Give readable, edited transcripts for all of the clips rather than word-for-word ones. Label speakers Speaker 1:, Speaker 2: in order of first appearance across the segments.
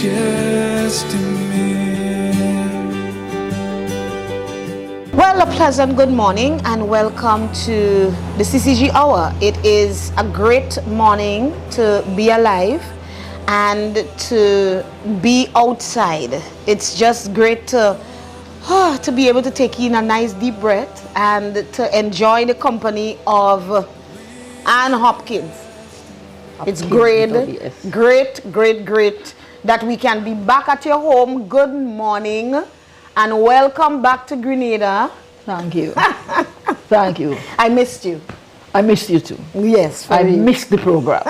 Speaker 1: just a man.
Speaker 2: Well, a pleasant good morning and welcome to the CCG Hour. It is a great morning to be alive and to be outside. It's just great to be able to take in a nice deep breath and to enjoy the company of Ann Hopkin. It's great that we can be back at your home. Good morning and welcome back to Grenada.
Speaker 3: Thank you. Thank you.
Speaker 2: I missed you.
Speaker 3: I missed you too.
Speaker 2: Yes.
Speaker 3: I missed the program.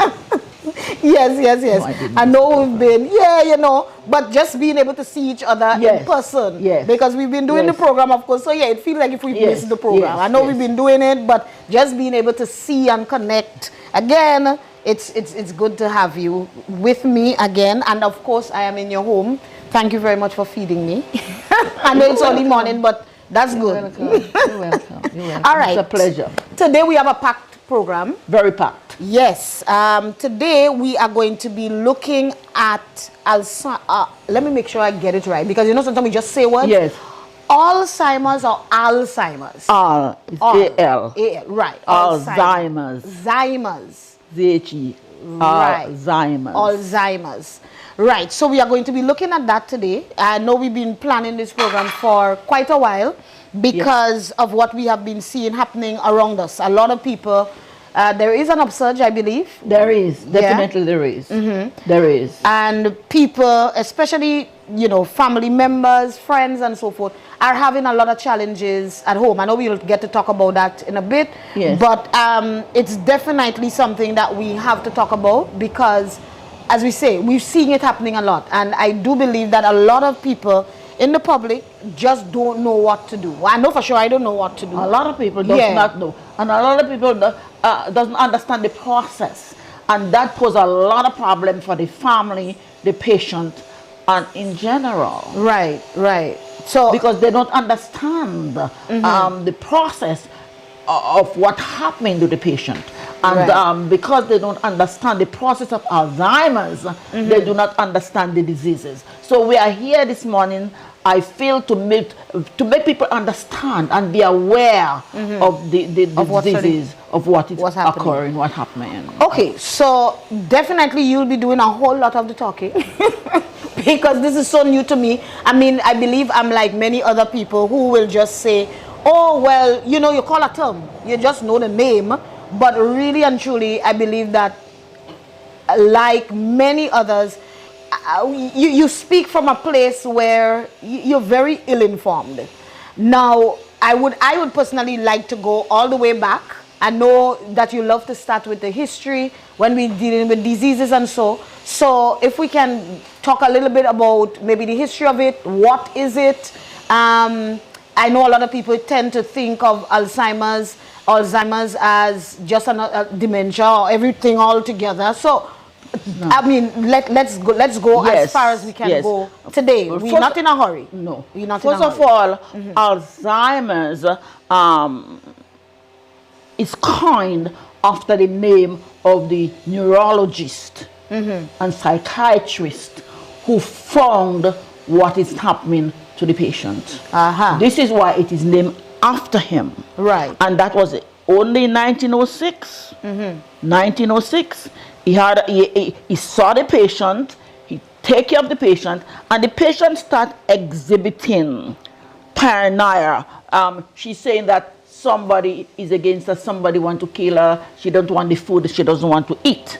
Speaker 2: Yes.
Speaker 3: No,
Speaker 2: I know we've been, but just being able to see each other in person.
Speaker 3: Yes.
Speaker 2: Because we've been doing the program, of course. So it feels like if we missed the program. I know we've been doing it, but just being able to see and connect again, it's good to have you with me again. And of course, I am in your home. Thank you very much for feeding me. I know it's early morning, but that's good.
Speaker 3: You're welcome.
Speaker 2: All right.
Speaker 3: It's a pleasure.
Speaker 2: Today we have a packed program.
Speaker 3: Very packed.
Speaker 2: Yes. Today we are going to be looking at let me make sure I get it right, because sometimes we just say words.
Speaker 3: Yes.
Speaker 2: Alzheimer's or Alzheimer's?
Speaker 3: A-L.
Speaker 2: Right.
Speaker 3: Alzheimer's.
Speaker 2: Alzheimer's.
Speaker 3: Z-H-E.
Speaker 2: Right.
Speaker 3: Alzheimer's.
Speaker 2: Alzheimer's. Right. So we are going to be looking at that today. I know we've been planning this program for quite a while because of what we have been seeing happening around us. A lot of people, there is an upsurge, I believe.
Speaker 3: There is. Definitely there is. There is.
Speaker 2: And people, especially, family members, friends and so forth, are having a lot of challenges at home. I know we'll get to talk about that in a bit.
Speaker 3: Yes.
Speaker 2: But it's definitely something that we have to talk about because, as we say, we've seen it happening a lot. And I do believe that a lot of people in the public just don't know what to do. I know for sure I don't know what to do.
Speaker 3: A lot of people do not know. And a lot of people doesn't understand the process. And that poses a lot of problem for the family, the patient, and in general.
Speaker 2: Right. So
Speaker 3: because they don't understand the process of what happened to the patient. And because they don't understand the process of Alzheimer's, they do not understand the diseases. So we are here this morning, I feel, to make people understand and be aware of the disease, of what is occurring, what's happening.
Speaker 2: Okay, so definitely you'll be doing a whole lot of the talking because this is so new to me. I mean, I believe I'm like many other people who will just say, oh, well, you call a term, you just know the name. But really and truly, I believe that like many others, you speak from a place where you're very ill-informed. Now, I would personally like to go all the way back. I know that you love to start with the history when we're dealing with diseases and so. So if we can talk a little bit about maybe the history of it, what is it? I know a lot of people tend to think of Alzheimer's as just a dementia or everything all together. So, I mean, let's go as far as we can go today. We're not in a hurry.
Speaker 3: No.
Speaker 2: We're not
Speaker 3: First
Speaker 2: in a
Speaker 3: of
Speaker 2: hurry.
Speaker 3: all, Alzheimer's is coined after the name of the neurologist and psychiatrist who found what is happening to the patient. This is why it is named after him.
Speaker 2: Right.
Speaker 3: And that was only in 1906. 1906. He saw the patient, he take care of the patient, and the patient start exhibiting paranoia. She's saying that somebody is against her, somebody want to kill her, she don't want the food she doesn't want to eat.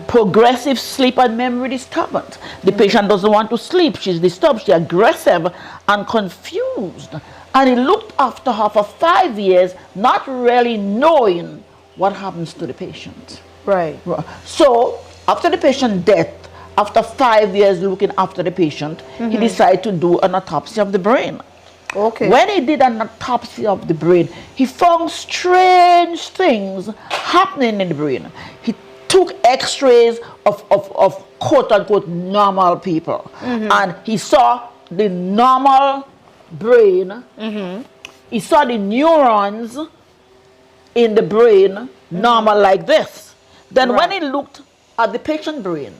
Speaker 3: Progressive sleep and memory disturbance. The patient doesn't want to sleep, she's disturbed, she's aggressive and confused. And he looked after her for 5 years, not really knowing what happens to the patient.
Speaker 2: Right.
Speaker 3: So, after the patient's death, after 5 years looking after the patient, he decided to do an autopsy of the brain.
Speaker 2: Okay.
Speaker 3: When he did an autopsy of the brain, he found strange things happening in the brain. He took x-rays of quote-unquote normal people. And he saw the normal brain. He saw the neurons in the brain normal like this. Then when he looked at the patient brain,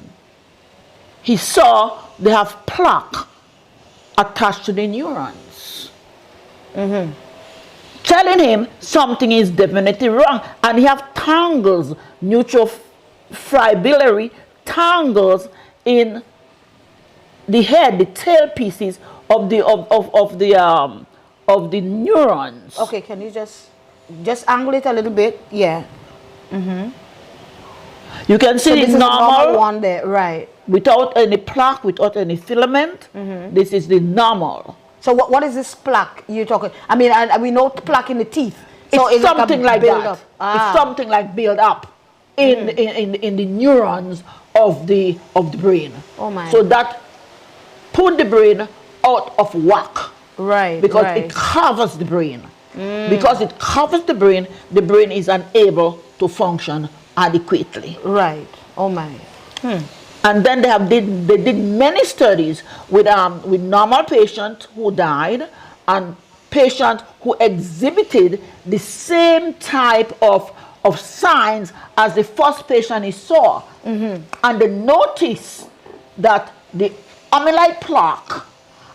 Speaker 3: he saw they have plaque attached to the neurons. Telling him something is definitely wrong. And he have tangles, neurofibrillary tangles in the head, the tail pieces of the neurons.
Speaker 2: Okay, can you just angle it a little bit? Yeah.
Speaker 3: You can see
Speaker 2: So this
Speaker 3: the
Speaker 2: is the normal
Speaker 3: normal
Speaker 2: one there, right?
Speaker 3: without any plaque, without any filament. This is the normal.
Speaker 2: So what is this plaque you're talking? I mean, we know plaque in the teeth. So
Speaker 3: It's something like that.
Speaker 2: build-up.
Speaker 3: It's something like build up in the neurons of the brain.
Speaker 2: Oh my.
Speaker 3: So that put the brain out of whack.
Speaker 2: Right.
Speaker 3: Because
Speaker 2: right.
Speaker 3: it covers the brain. Because it covers the brain is unable to function adequately.
Speaker 2: Right. Oh my.
Speaker 3: And then they did many studies with normal patients who died and patients who exhibited the same type of signs as the first patient he saw. And they noticed that the amyloid plaque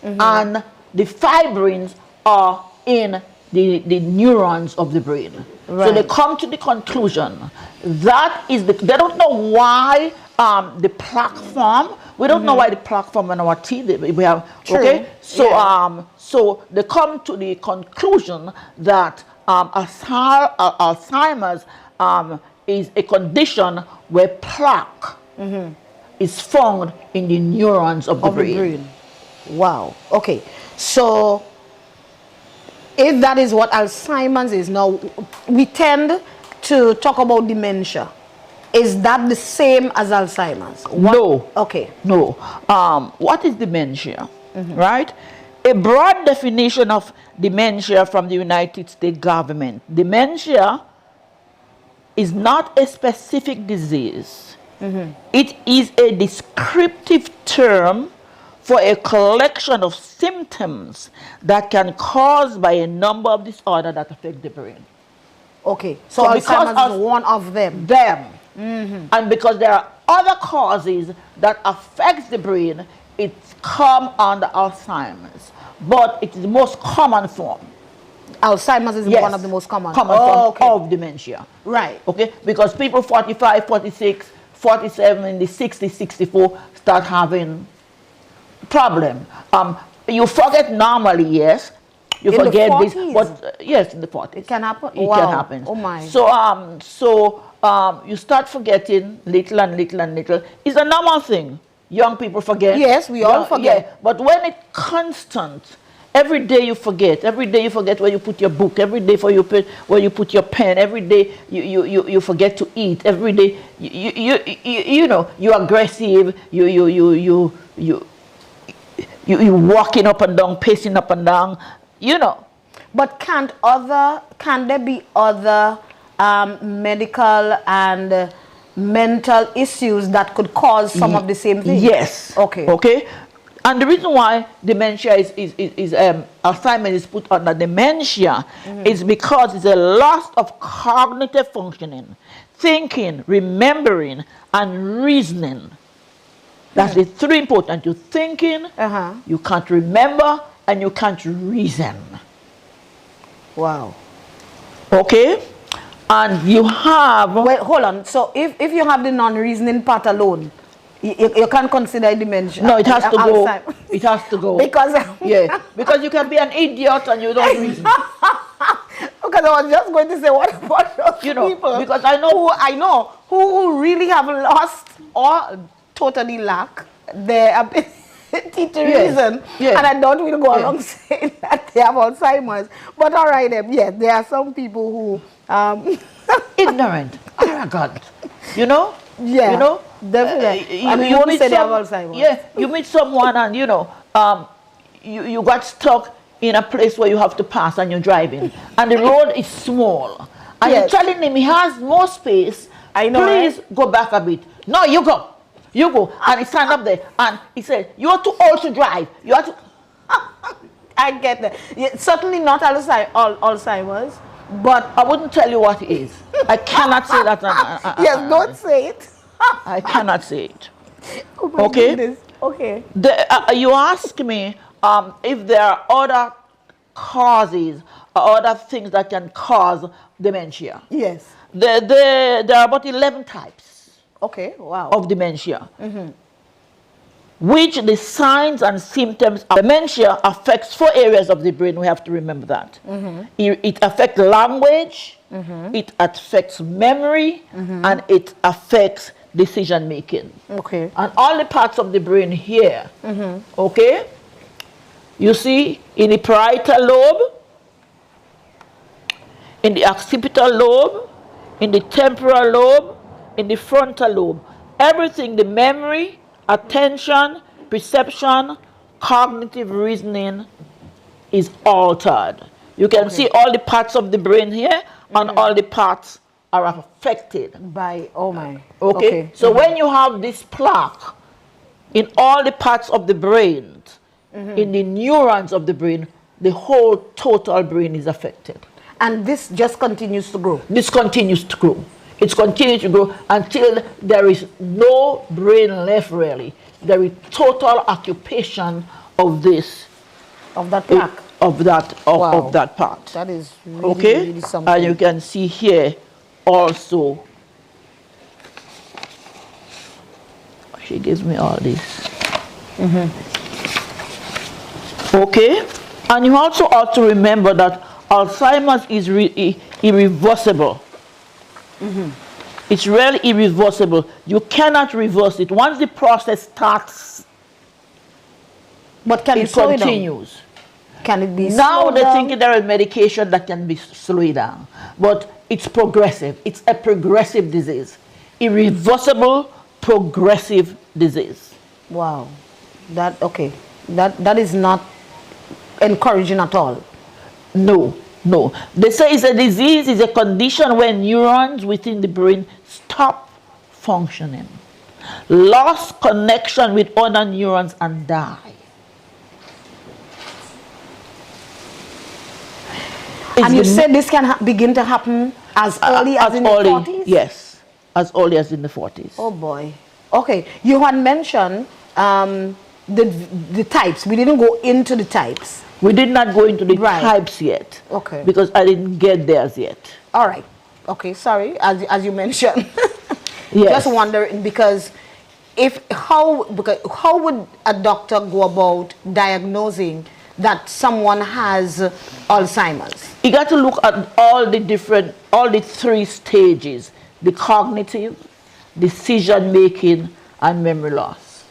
Speaker 3: and the fibrins are in the neurons of the brain.
Speaker 2: Right.
Speaker 3: So they come to the conclusion that is they don't know why the plaque form. We don't know why the plaque form in our teeth. We have okay. So so they come to the conclusion that Alzheimer's is a condition where plaque is found in the neurons of the brain.
Speaker 2: Wow. Okay. So if that is what Alzheimer's is, now we tend to talk about dementia. Is that the same as Alzheimer's?
Speaker 3: No.
Speaker 2: Okay.
Speaker 3: No. What is dementia? Right? A broad definition of dementia from the United States government. Dementia is not a specific disease. It is a descriptive term for a collection of symptoms that can caused by a number of disorders that affect the brain.
Speaker 2: Okay. So Alzheimer's is one of them.
Speaker 3: And because there are other causes that affect the brain, it's come under Alzheimer's. But it is the most common form.
Speaker 2: Alzheimer's is one of the most common
Speaker 3: form of dementia.
Speaker 2: Right.
Speaker 3: Okay? Because people 45, 46, 47, in the 60, 64 start having problem. You forget normally, yes. You
Speaker 2: In
Speaker 3: forget
Speaker 2: the
Speaker 3: this,
Speaker 2: 40s?
Speaker 3: but yes, in the 40s.
Speaker 2: It can happen?
Speaker 3: It
Speaker 2: Wow.
Speaker 3: can happen.
Speaker 2: Oh my.
Speaker 3: So you start forgetting little and little and little. It's a normal thing. Young people forget.
Speaker 2: Yes, we all forget.
Speaker 3: Yeah, but when it's constant, every day you forget. Every day you forget where you put your book. Every day where you put your pen. Every day you forget to eat. Every day you know you're aggressive. You walking up and down, pacing up and down. You know.
Speaker 2: But can there be other medical and mental issues that could cause some of the same things?
Speaker 3: Yes.
Speaker 2: Okay.
Speaker 3: Okay. And the reason why dementia Alzheimer's is put under dementia is because it's a loss of cognitive functioning, thinking, remembering, and reasoning. That's the three important. You're thinking, you can't remember, and you can't reason.
Speaker 2: Wow.
Speaker 3: Okay? And you have...
Speaker 2: Wait, hold on. So if you have the non-reasoning part alone, you can't consider dementia.
Speaker 3: No, it has to go.
Speaker 2: Alzheimer's.
Speaker 3: It has to go.
Speaker 2: Because
Speaker 3: yeah, because you can be an idiot and you don't reason.
Speaker 2: Because I was just going to say, what about those people?
Speaker 3: Because I know
Speaker 2: who really have lost or totally lack their ability to reason, and I don't really go along saying that they have Alzheimer's. But all right, yes, there are some people who
Speaker 3: ignorant, arrogant, you know.
Speaker 2: Yeah,
Speaker 3: you know,
Speaker 2: definitely.
Speaker 3: You
Speaker 2: won't
Speaker 3: meet
Speaker 2: say they have Alzheimer's.
Speaker 3: Yeah, you meet someone and you know, you got stuck in a place where you have to pass and you're driving, and the road is small, and you're telling him he has more space.
Speaker 2: I know.
Speaker 3: Please go back a bit. No, you go. You go. And he stand up there and he said, "You're too old to drive. You are too."
Speaker 2: I get that. Yeah, certainly not Alzheimer's, but
Speaker 3: I wouldn't tell you what it is. I cannot say that.
Speaker 2: Yes, don't say it.
Speaker 3: I cannot say it.
Speaker 2: Oh my
Speaker 3: Okay?
Speaker 2: goodness. Okay.
Speaker 3: You ask me if there are other causes or other things that can cause dementia.
Speaker 2: Yes.
Speaker 3: There are about 11 types
Speaker 2: Okay. Wow.
Speaker 3: of dementia, which the signs and symptoms of dementia affects 4 areas of the brain. We have to remember that. It affects language, it affects memory, and it affects decision making.
Speaker 2: Okay.
Speaker 3: And all the parts of the brain here, okay? You see, in the parietal lobe, in the occipital lobe, in the temporal lobe, in the frontal lobe. Everything, the memory, attention, perception, cognitive reasoning is altered. You can see all the parts of the brain here, and all the parts are affected.
Speaker 2: By, oh my.
Speaker 3: Okay? So when you have this plaque in all the parts of the brain, in the neurons of the brain, the whole total brain is affected.
Speaker 2: And this just continues to grow.
Speaker 3: This continues to grow. It's continuing to grow until there is no brain left, really. There is total occupation of this.
Speaker 2: Of that plaque.
Speaker 3: Of that part.
Speaker 2: That is really,
Speaker 3: Okay?
Speaker 2: really something.
Speaker 3: And you can see here also. She gives me all this. Okay? And you also ought to remember that Alzheimer's is irreversible. It's really irreversible. You cannot reverse it. Once the process starts,
Speaker 2: But can
Speaker 3: it
Speaker 2: slow
Speaker 3: continues.
Speaker 2: It down? Can it be
Speaker 3: Now
Speaker 2: slowed
Speaker 3: they're
Speaker 2: down?
Speaker 3: thinking there is medication that can be slowed down. But it's progressive. It's a progressive disease. Irreversible, progressive disease.
Speaker 2: Wow. That, okay. That is not encouraging at all.
Speaker 3: No, no. They say it's a disease, it's a condition where neurons within the brain stop functioning, lost connection with other neurons, and die.
Speaker 2: And you said this can begin to happen as early as in the 40s?
Speaker 3: Yes, as early as in the 40s.
Speaker 2: Oh boy. Okay. You had mentioned the types. We didn't go into the types.
Speaker 3: We did not go into the types yet.
Speaker 2: Okay.
Speaker 3: Because I didn't get theirs yet.
Speaker 2: All right. Okay, sorry. As you mentioned.
Speaker 3: Yes.
Speaker 2: Just wondering because how would a doctor go about diagnosing that someone has Alzheimer's?
Speaker 3: You got to look at all the 3 stages: the cognitive, decision making, and memory loss.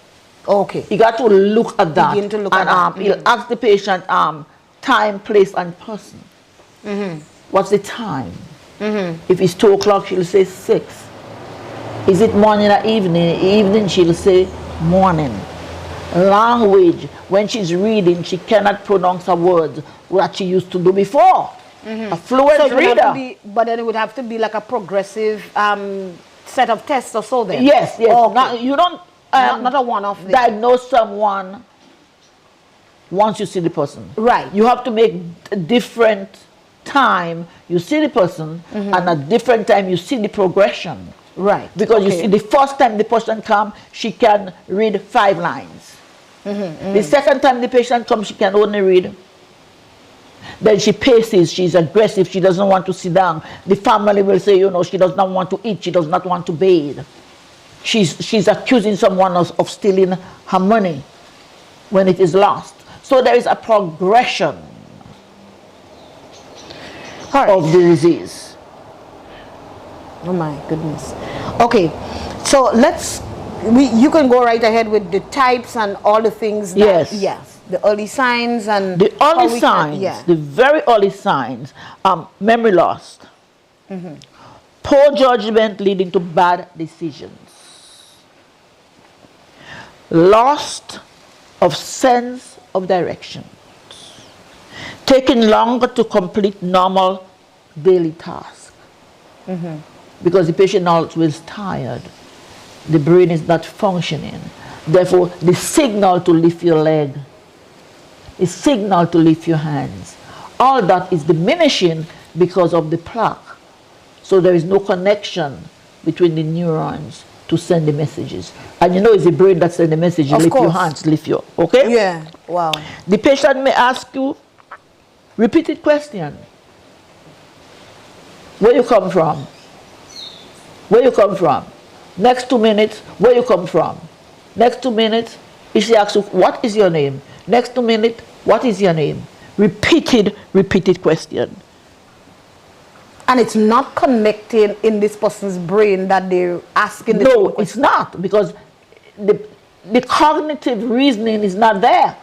Speaker 2: Okay.
Speaker 3: You got to look at that.
Speaker 2: Begin to look at that.
Speaker 3: You'll ask the patient time, place, and person. What's the time? If it's 2 o'clock, she'll say 6. Is it morning or evening? Evening, she'll say morning. Language, when she's reading, she cannot pronounce her words what she used to do before. A fluent reader.
Speaker 2: But then it would have to be like a progressive set of tests or so then?
Speaker 3: Yes, yes.
Speaker 2: Okay.
Speaker 3: You don't
Speaker 2: not a one-off thing.
Speaker 3: diagnose someone once you see the person.
Speaker 2: Right.
Speaker 3: You have to make a different time you see the person and at different time you see the progression.
Speaker 2: Right.
Speaker 3: Because you see, the first time the person comes, she can read 5 lines. The second time the patient comes, she can only read. Then she paces, she's aggressive, she doesn't want to sit down. The family will say, you know, she does not want to eat, she does not want to bathe. She's accusing someone of stealing her money when it is lost. So there is a progression of the disease.
Speaker 2: Oh my goodness. Okay, so you can go right ahead with the types and all the things that, yes, the early signs and
Speaker 3: the early signs, the very early signs, memory loss, poor judgment leading to bad decisions, loss of sense of direction, taking longer to complete normal daily tasks. Because the patient always tired, the brain is not functioning. Therefore, the signal to lift your leg, the signal to lift your hands, all that is diminishing because of the plaque. So there is no connection between the neurons to send the messages. And you know it's the brain that sends the message.
Speaker 2: Of
Speaker 3: Lift your
Speaker 2: course.
Speaker 3: hands, lift your, okay?
Speaker 2: Yeah, wow.
Speaker 3: The patient may ask you repeated question. Where you come from? Where you come from? Next 2 minutes, where you come from? Next 2 minutes, if she asks you, what is your name? Next 2 minutes, what is your name? Repeated question.
Speaker 2: And it's not connecting in this person's brain that they're asking the same
Speaker 3: No,
Speaker 2: question.
Speaker 3: it's not, because the cognitive reasoning is not there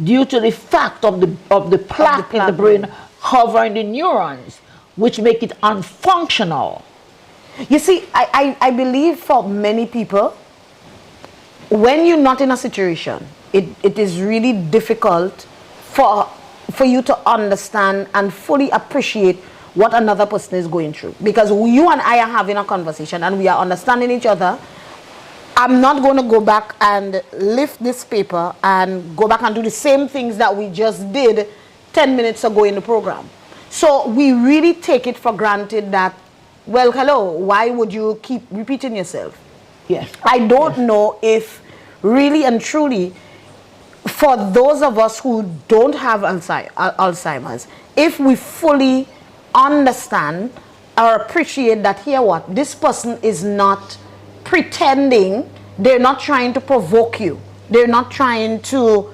Speaker 3: due to the fact of the plaque in the brain covering the neurons, which make it unfunctional.
Speaker 2: You see, I believe for many people, when you're not in a situation, it is really difficult for you to understand and fully appreciate what another person is going through. Because you and I are having a conversation and we are understanding each other. I'm not going to go back and lift this paper and go back and do the same things that we just did 10 minutes ago in the program. So we really take it for granted that, well, hello, why would you keep repeating yourself?
Speaker 3: Yes.
Speaker 2: I don't know if really and truly, for those of us who don't have Alzheimer's, if we fully understand or appreciate that here what, this person is not pretending, they're not trying to provoke you, they're not trying to,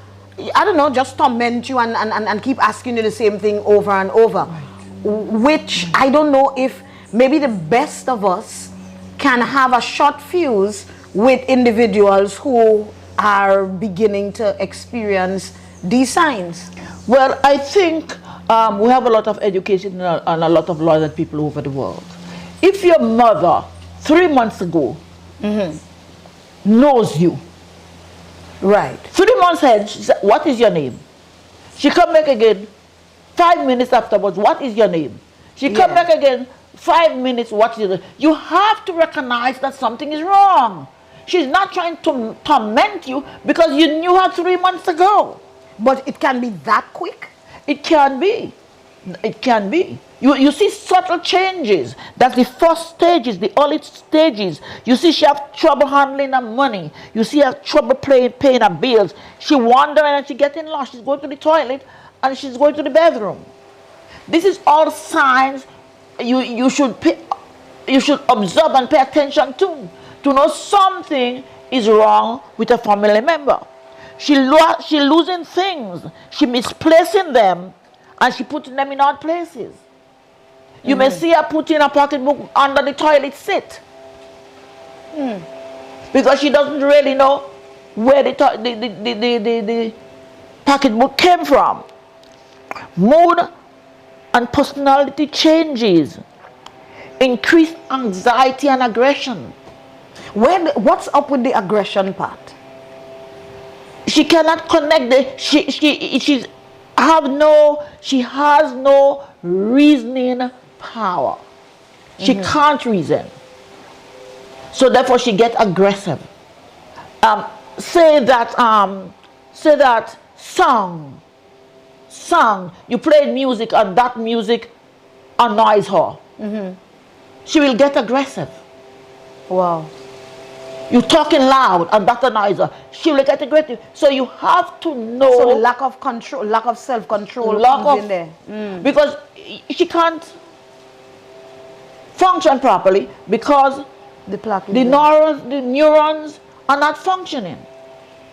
Speaker 2: I don't know, just torment you and keep asking you the same thing over and over. Which I don't know if maybe the best of us can have a short fuse with individuals who are beginning to experience these signs.
Speaker 3: Well, I think we have a lot of education and a lot of learned people over the world. If your mother 3 months ago knows you,
Speaker 2: right,
Speaker 3: 3 months ahead, she said, what is your name? She come back again 5 minutes afterwards, what is your name? She come back again 5 minutes, what is your name? You have to recognize that something is wrong. She's not trying to torment you because you knew her 3 months ago.
Speaker 2: But it can be that quick?
Speaker 3: It can be. It can be. You see subtle changes. That's the first stages, the early stages. You see she have trouble handling her money. You see her trouble paying her bills. She wandering and she getting lost. She's going to the toilet and she's going to the bathroom. This is all signs you should observe and pay attention to know something is wrong with a family member. She losing things. She misplacing them and she putting them in odd places. You may see her putting a pocketbook under the toilet seat. Because she doesn't really know where the pocketbook came from. Mood and personality changes. Increased anxiety and aggression.
Speaker 2: What's up with the aggression part?
Speaker 3: She cannot connect she has no reasoning power. She can't reason. So therefore she gets aggressive. Say that song, you play music and that music annoys her. She will get aggressive.
Speaker 2: Wow.
Speaker 3: You're talking loud and that annoys her. She will get aggressive. So you have to know.
Speaker 2: So the lack of control, lack of self-control comes in there.
Speaker 3: Because she can't function properly because the neurons are not functioning.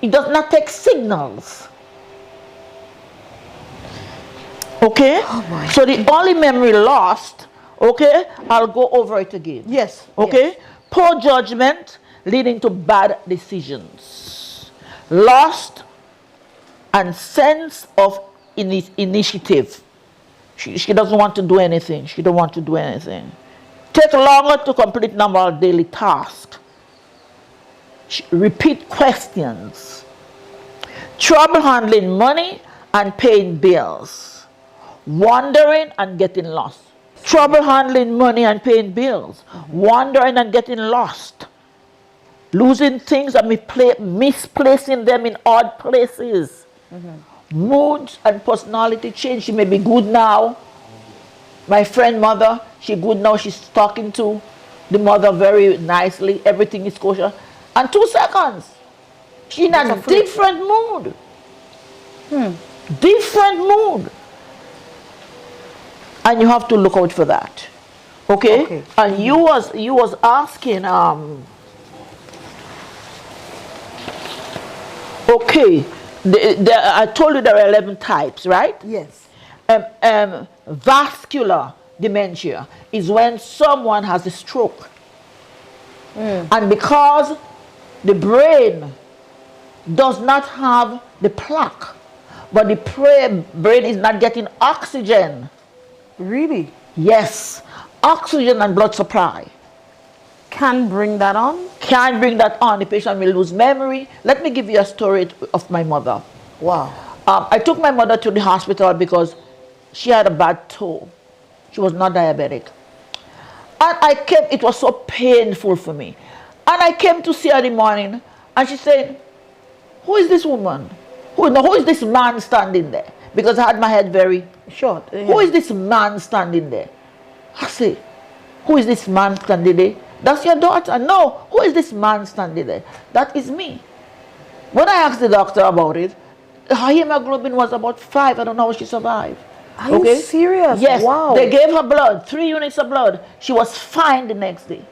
Speaker 3: It does not take signals. Okay?
Speaker 2: Oh boy.
Speaker 3: So the only memory lost, okay, I'll go over it again.
Speaker 2: Yes.
Speaker 3: Okay?
Speaker 2: Yes.
Speaker 3: Poor judgment leading to bad decisions. Lost and sense of initiative. She doesn't want to do anything. She don't want to do anything. Take longer to complete number of daily tasks. Repeat questions. Trouble handling money and paying bills. Wandering and getting lost. Trouble handling money and paying bills. Wandering and getting lost. Losing things and misplacing them in odd places. Moods and personality change. She may be good now. My friend mother, she good now, she's talking to the mother very nicely, everything is kosher. And 2 seconds, she in a different mood. Different mood. And you have to look out for that. Okay? And you was asking, okay, I told you there are 11 types, right?
Speaker 2: Yes.
Speaker 3: Vascular dementia is when someone has a stroke. And because the brain does not have the plaque, but the brain is not getting oxygen.
Speaker 2: Really?
Speaker 3: Yes. Oxygen and blood supply.
Speaker 2: Can bring that on?
Speaker 3: Can bring that on. The patient will lose memory. Let me give you a story of my mother.
Speaker 2: Wow.
Speaker 3: I took my mother to the hospital because she had a bad toe. She was not diabetic. And I came, it was so painful for me. And I came to see her in the morning, and she said, who is this woman? Who is this man standing there? Because I had my head very short. Yeah. Who is this man standing there? I say, who is this man standing there? That's your daughter? No. Who is this man standing there? That is me. When I asked the doctor about it, her hemoglobin was about 5. I don't know how she survived.
Speaker 2: Are you serious?
Speaker 3: Yes.
Speaker 2: Wow.
Speaker 3: They gave her blood, 3 units of blood. She was fine the next day.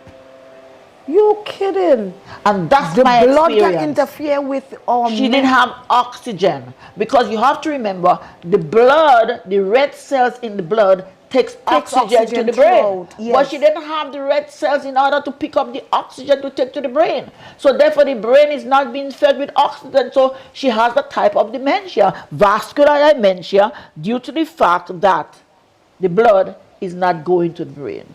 Speaker 2: You kidding?
Speaker 3: And that's
Speaker 2: the
Speaker 3: my
Speaker 2: blood
Speaker 3: experience.
Speaker 2: can interfere with
Speaker 3: she didn't have oxygen, because you have to remember the blood, the red cells in the blood takes oxygen to the brain.
Speaker 2: Yes.
Speaker 3: But she didn't have the red cells in order to pick up the oxygen to take to the brain. So therefore the brain is not being fed with oxygen. So she has the type of dementia, vascular dementia, due to the fact that the blood is not going to the brain.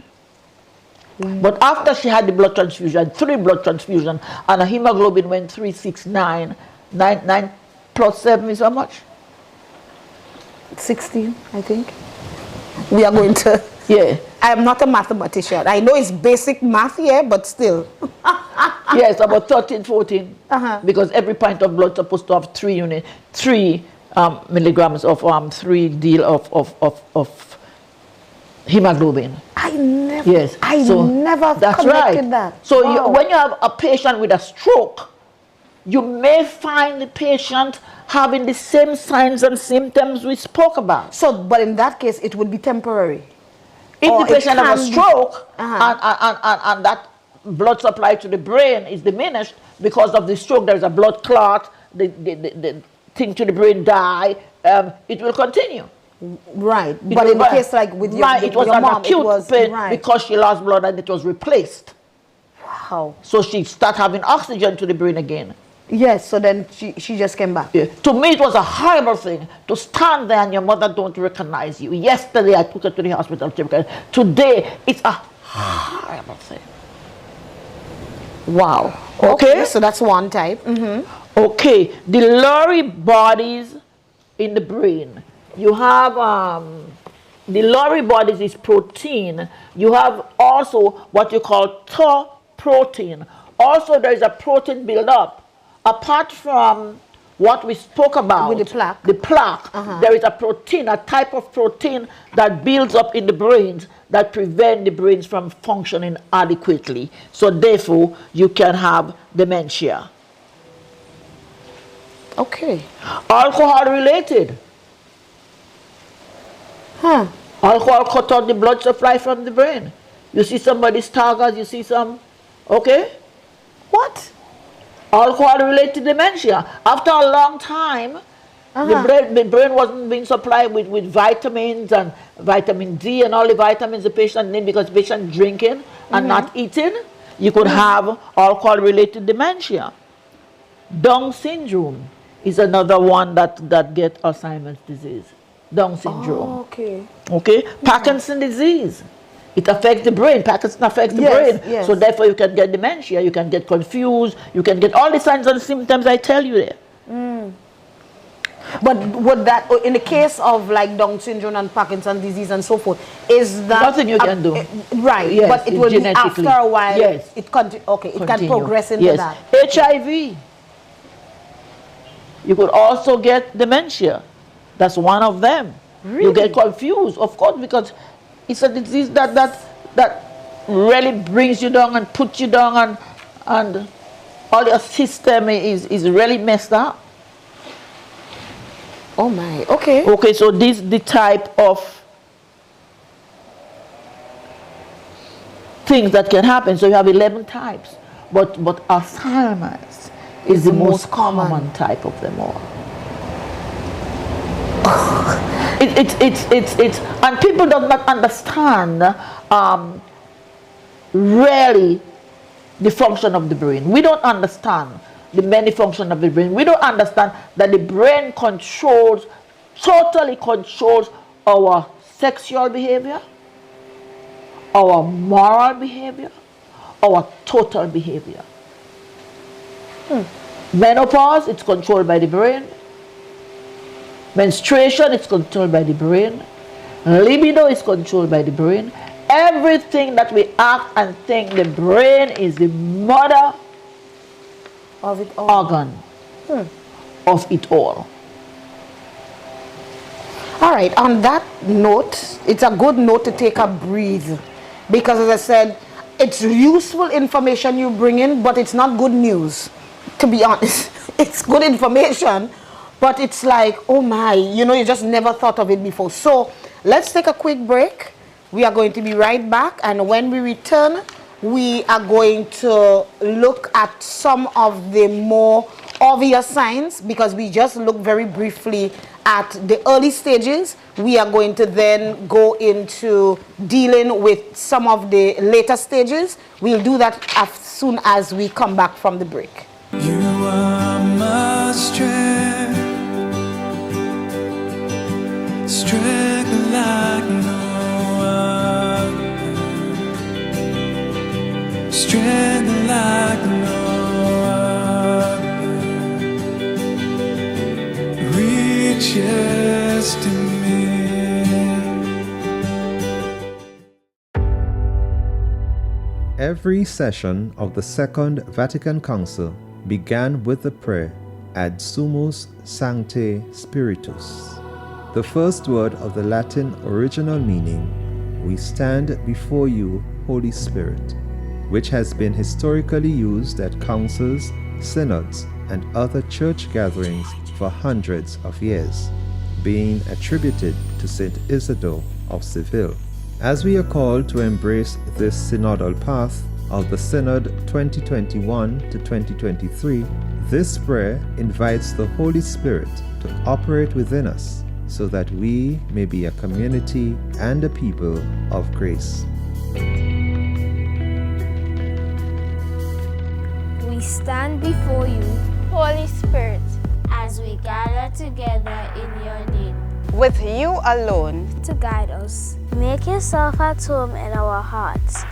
Speaker 3: But after she had the blood transfusion, 3 blood transfusions, and her hemoglobin went 369, 9 plus 7 is how much?
Speaker 2: 16, I think. We are going to...
Speaker 3: Yeah.
Speaker 2: I am not a mathematician. I know it's basic math here, but still.
Speaker 3: Yes, about 13, 14. Because every pint of blood is supposed to have 3 milligrams of 3 deal of hemoglobin.
Speaker 2: I never,
Speaker 3: yes.
Speaker 2: I
Speaker 3: so
Speaker 2: never
Speaker 3: that's
Speaker 2: connected
Speaker 3: right.
Speaker 2: that.
Speaker 3: So
Speaker 2: Wow.
Speaker 3: when you have a patient with a stroke, you may find the patient having the same signs and symptoms we spoke about.
Speaker 2: So, but in that case, it would be temporary.
Speaker 3: If
Speaker 2: Or
Speaker 3: the patient has a stroke
Speaker 2: and
Speaker 3: and that blood supply to the brain is diminished because of the stroke, there's a blood clot, the thing to the brain die, it will continue.
Speaker 2: Right, but in the case like with your,
Speaker 3: it was an
Speaker 2: mom,
Speaker 3: acute pain because she lost blood and it was replaced.
Speaker 2: Wow.
Speaker 3: So she started having oxygen to the brain again.
Speaker 2: Yes, so then she just came back.
Speaker 3: Yeah. To me, it was a horrible thing to stand there and your mother don't recognize you. Yesterday, I took her to the hospital. Today, it's a horrible thing. Wow. Okay,
Speaker 2: so that's one type.
Speaker 3: Okay, the Lewy bodies in the brain. You have the Lewy bodies is protein. You have also what you call tau protein. Also, there is a protein buildup. Apart from what we spoke about,
Speaker 2: with the plaque,
Speaker 3: there is a protein, a type of protein that builds up in the brains that prevent the brains from functioning adequately. So therefore, you can have dementia.
Speaker 2: Okay.
Speaker 3: Alcohol related. Alcohol cut out the blood supply from the brain. You see somebody staggers, you see some, okay?
Speaker 2: What?
Speaker 3: Alcohol-related dementia. After a long time, the brain wasn't being supplied with vitamins and vitamin D and all the vitamins the patient needs because the patient drinking and not eating. You could have alcohol-related dementia. Down syndrome is another one that gets Alzheimer's disease. Down syndrome.
Speaker 2: Oh, okay.
Speaker 3: Okay? Parkinson's disease. It affects the brain. Parkinson affects the brain.
Speaker 2: Yes.
Speaker 3: So therefore you can get dementia, you can get confused, you can get all the signs and symptoms I tell you there.
Speaker 2: But would that, in the case of like Down syndrome and Parkinson's disease and so forth, is that...
Speaker 3: Nothing you can do.
Speaker 2: Right,
Speaker 3: yes,
Speaker 2: but it will be after a while,
Speaker 3: yes.
Speaker 2: it can progress into that.
Speaker 3: HIV. You could also get dementia. That's one of them.
Speaker 2: Really?
Speaker 3: You get confused, of course, because it's a disease that really brings you down and puts you down, and all your system is really messed up.
Speaker 2: Oh my, okay.
Speaker 3: Okay, so this is the type of things that can happen. So you have 11 types, but Alzheimer's is the most common type of them all. It's and people do not understand really the function of the brain. We don't understand the many functions of the brain. We don't understand that the brain totally controls our sexual behavior, our moral behavior, our total behavior. Menopause, it's controlled by the brain. Menstruation, it's controlled by the brain. Libido is controlled by the brain. Everything that we act and think, the brain is the mother
Speaker 2: Of it all.
Speaker 3: organ of it all.
Speaker 2: All right, on that note, it's a good note to take a breathe, because as I said, it's useful information you bring in, but it's not good news, to be honest. It's good information, but it's like, oh my, you know, you just never thought of it before. So let's take a quick break. We are going to be right back, and when we return, we are going to look at some of the more obvious signs, because we just looked very briefly at the early stages. We are going to then go into dealing with some of the later stages. We'll do that as soon as we come back from the break.
Speaker 1: You are my strength, strength like no other, strength like no other, reaches to me.
Speaker 4: Every session of the Second Vatican Council began with the prayer Ad Sumus Sancte Spiritus. The first word of the Latin original meaning, we stand before you, Holy Spirit, which has been historically used at councils, synods, and other church gatherings for hundreds of years, being attributed to Saint Isidore of Seville. As we are called to embrace this synodal path of the Synod 2021 to 2023, this prayer invites the Holy Spirit to operate within us so that we may be a community and a people of grace.
Speaker 5: We stand before you, Holy Spirit, as we gather together in your name,
Speaker 6: with you alone
Speaker 5: to guide us. Make yourself at home in our hearts.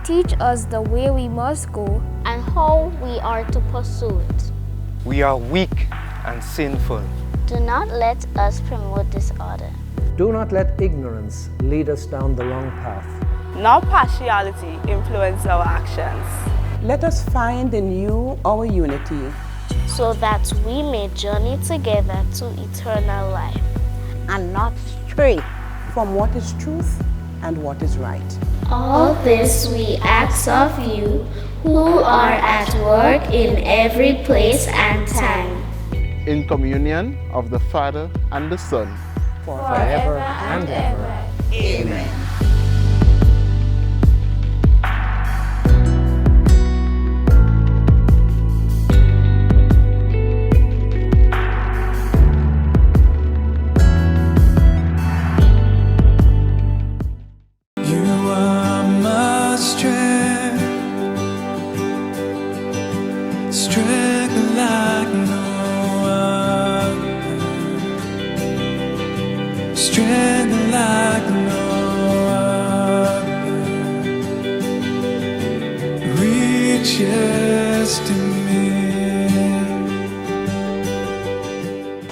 Speaker 5: Teach us the way we must go and how we are to pursue it.
Speaker 7: We are weak and sinful.
Speaker 5: Do not let us promote disorder.
Speaker 8: Do not let ignorance lead us down the wrong path.
Speaker 6: nor partiality influence our actions.
Speaker 9: Let us find in you our unity,
Speaker 5: so that we may journey together to eternal life
Speaker 9: and not stray from what is truth and what is right.
Speaker 5: All this we ask of you, who are at work in every place and time.
Speaker 10: In communion of the Father and the Son,
Speaker 9: forever and ever.
Speaker 5: Amen.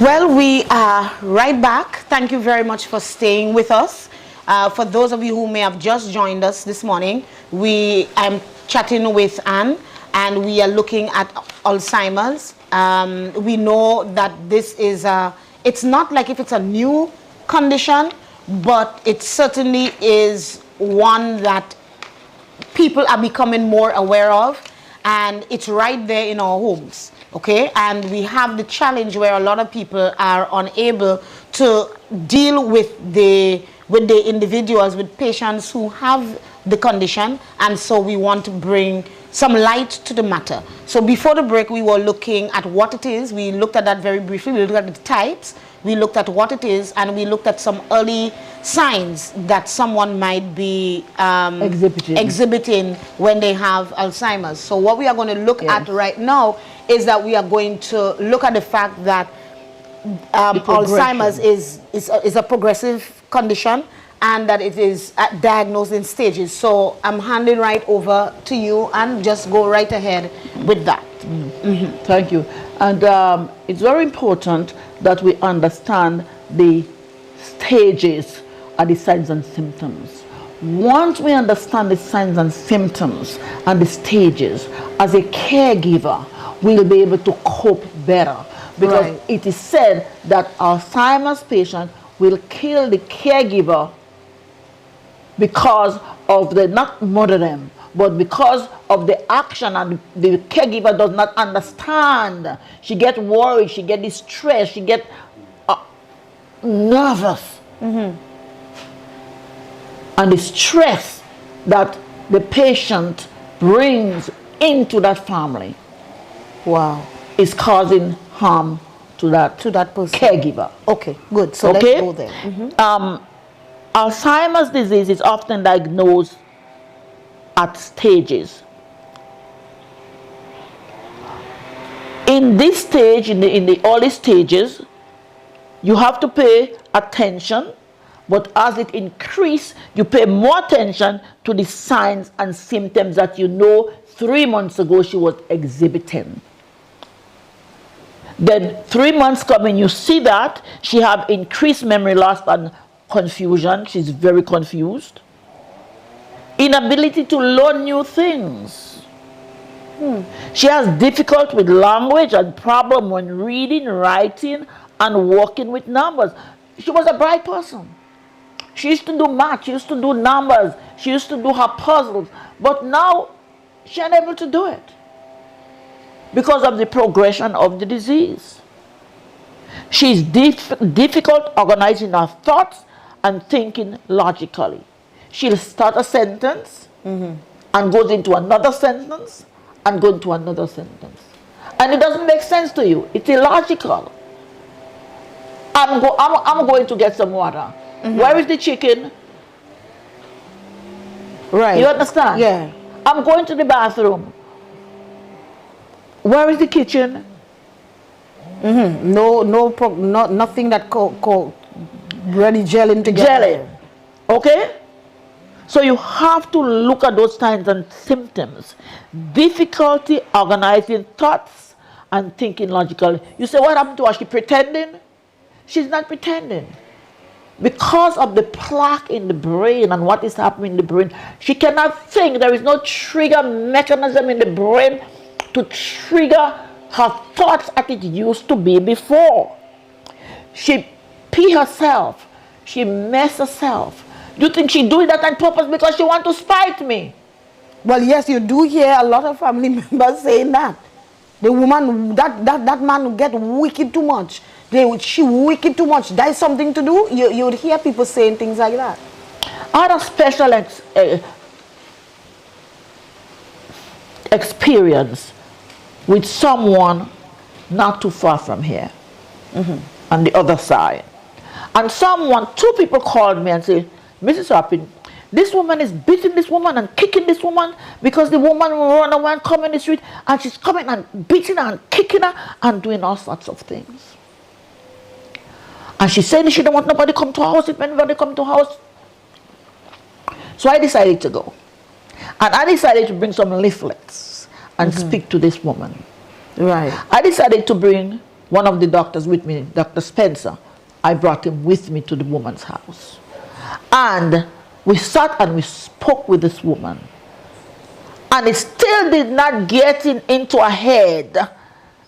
Speaker 2: Well, we are right back. Thank you very much for staying with us. For those of you who may have just joined us this morning, I'm chatting with Ann, and we are looking at Alzheimer's. We know that this is it's not like if it's a new condition, but it certainly is one that people are becoming more aware of, and it's right there in our homes. Okay, and we have the challenge where a lot of people are unable to deal with the individuals, with patients who have the condition, and so we want to bring some light to the matter. So before the break, we were looking at what it is. We looked at that very briefly. We looked at the types. We looked at what it is, and we looked at some early signs that someone might be exhibiting when they have Alzheimer's. So what we are going to look at right now is that we are going to look at the fact that Alzheimer's is a progressive condition, and that it is diagnosed in stages. So I'm handing right over to you, and just go right ahead with that.
Speaker 3: Thank you. And it's very important that we understand the stages and the signs and symptoms. Once we understand the signs and symptoms and the stages, as a caregiver, we'll be able to cope better. Because it is said that Alzheimer's patient will kill the caregiver because of the, not murder them, but because of the action, and the caregiver does not understand. She gets worried, she gets distressed, she gets nervous. And the stress that the patient brings into that family is causing harm to that
Speaker 2: person,
Speaker 3: caregiver.
Speaker 2: Okay, good. So let's go there.
Speaker 3: Alzheimer's disease is often diagnosed at stages. In this stage, in the early stages, you have to pay attention, but as it increases, you pay more attention to the signs and symptoms that you know 3 months ago she was exhibiting. Then 3 months coming, you see that she have increased memory loss and confusion. She's very confused. Inability to learn new things. She has difficulty with language and problem when reading, writing, and working with numbers. She was a bright person. She used to do math, she used to do numbers, she used to do her puzzles, but now she's unable to do it because of the progression of the disease. She's difficult organizing her thoughts and thinking logically. She'll start a sentence and goes into another sentence and go into another sentence. And it doesn't make sense to you. It's illogical. I'm going to get some water. Where is the chicken?
Speaker 2: Right.
Speaker 3: You understand?
Speaker 2: Yeah.
Speaker 3: I'm going to the bathroom. Where is the kitchen?
Speaker 2: Nothing that really gelling together.
Speaker 3: Gelling. Okay? So you have to look at those signs and symptoms. Difficulty organizing thoughts and thinking logically. You say, what happened to her? She pretending? She's not pretending. Because of the plaque in the brain and what is happening in the brain, she cannot think. There is no trigger mechanism in the brain to trigger her thoughts as it used to be before. She pee herself. She mess herself. Do you think she doing that on purpose because she want to spite me?
Speaker 2: Well, yes, you do hear a lot of family members saying that. The woman, that man get wicked too much. She wicked too much. That is something to do. You would hear people saying things like that.
Speaker 3: I had a special experience with someone not too far from here, on the other side. And two people called me and said, Mrs. Hopkin, this woman is beating this woman and kicking this woman because the woman will run away and come in the street, and she's coming and beating her and kicking her and doing all sorts of things. And she said she don't want nobody come to her house. If anybody come to her house. So I decided to go. And I decided to bring some leaflets and speak to this woman.
Speaker 2: Right.
Speaker 3: I decided to bring one of the doctors with me, Dr. Spencer. I brought him with me to the woman's house. And we sat and we spoke with this woman. And it still did not get into her head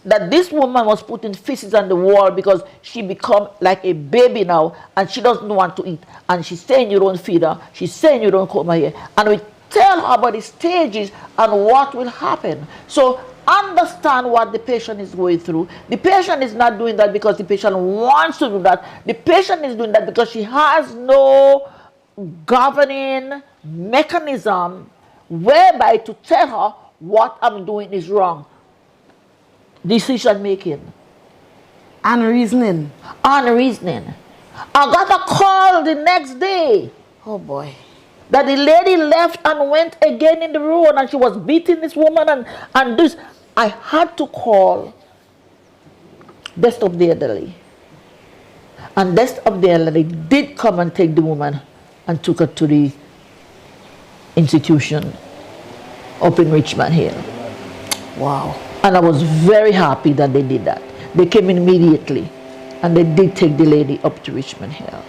Speaker 3: that this woman was putting feces on the wall because she become like a baby now and she doesn't want to eat. And she's saying you don't feed her. She's saying you don't comb her hair. And we tell her about the stages and what will happen. So understand what the patient is going through. The patient is not doing that because the patient wants to do that. The patient is doing that because she has no governing mechanism whereby to tell her what I'm doing is wrong. Decision making.
Speaker 2: And reasoning.
Speaker 3: Unreasoning. I got a call the next day.
Speaker 2: Oh boy.
Speaker 3: That the lady left and went again in the road and she was beating this woman and this. I had to call Desk of the Elderly. And Desk of the Elderly did come and take the woman and took her to the institution up in Richmond Hill.
Speaker 2: Wow.
Speaker 3: And I was very happy that they did that. They came in immediately and they did take the lady up to Richmond Hill.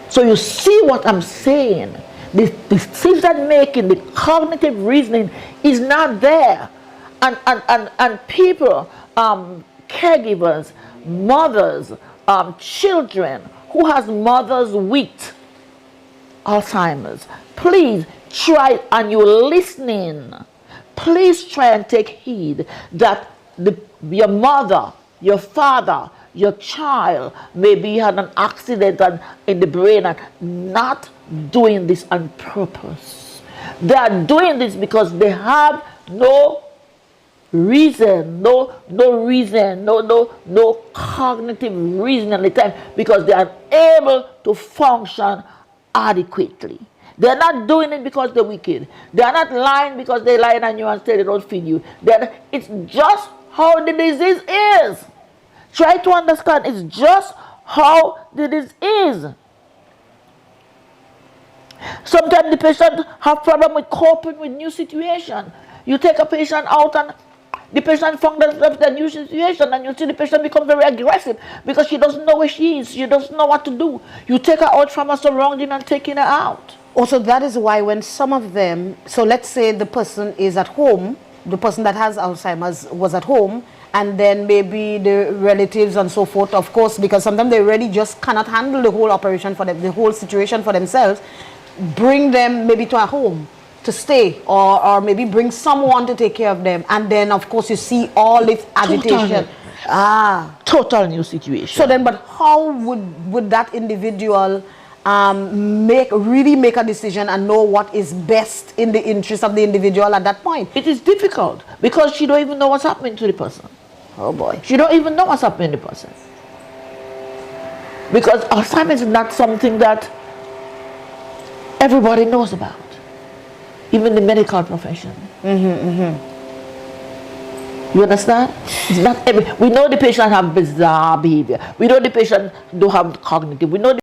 Speaker 3: So you see what I'm saying. The decision making, the cognitive reasoning is not there. And people, caregivers, mothers, children who has mothers with Alzheimer's, please try, and you're listening, please try and take heed that your mother, your father, your child maybe had an accident in the brain and not doing this on purpose. They are doing this because they have no reason, no cognitive reason at the time, because they are able to function adequately. They're not doing it because they're wicked. They're not lying because they're lying on you and say they don't feed you. It's just how the disease is. Try to understand, it's just how the disease is. Sometimes the patient have problem with coping with new situation. You take a patient out and the patient found themselves in a new situation, and you see the patient become very aggressive because she doesn't know where she is. She doesn't know what to do. You take her out from her surrounding and taking her out.
Speaker 2: Also, that is why when some of them, so let's say the person is at home, the person that has Alzheimer's was at home, and then maybe the relatives and so forth, of course, because sometimes they really just cannot handle the whole operation for them, the whole situation for themselves, bring them maybe to a home to stay, or maybe bring someone to take care of them, and then of course you see all this agitation.
Speaker 3: Total new situation.
Speaker 2: So then, but how would that individual really make a decision and know what is best in the interest of the individual at that point?
Speaker 3: It is difficult because she don't even know what's happening to the person.
Speaker 2: Oh boy.
Speaker 3: She don't even know what's happening to the person. Because Alzheimer is not something that everybody knows about. Even the medical profession. You understand? It's not we know the patient have bizarre behavior. We know the patient don't have cognitive. We know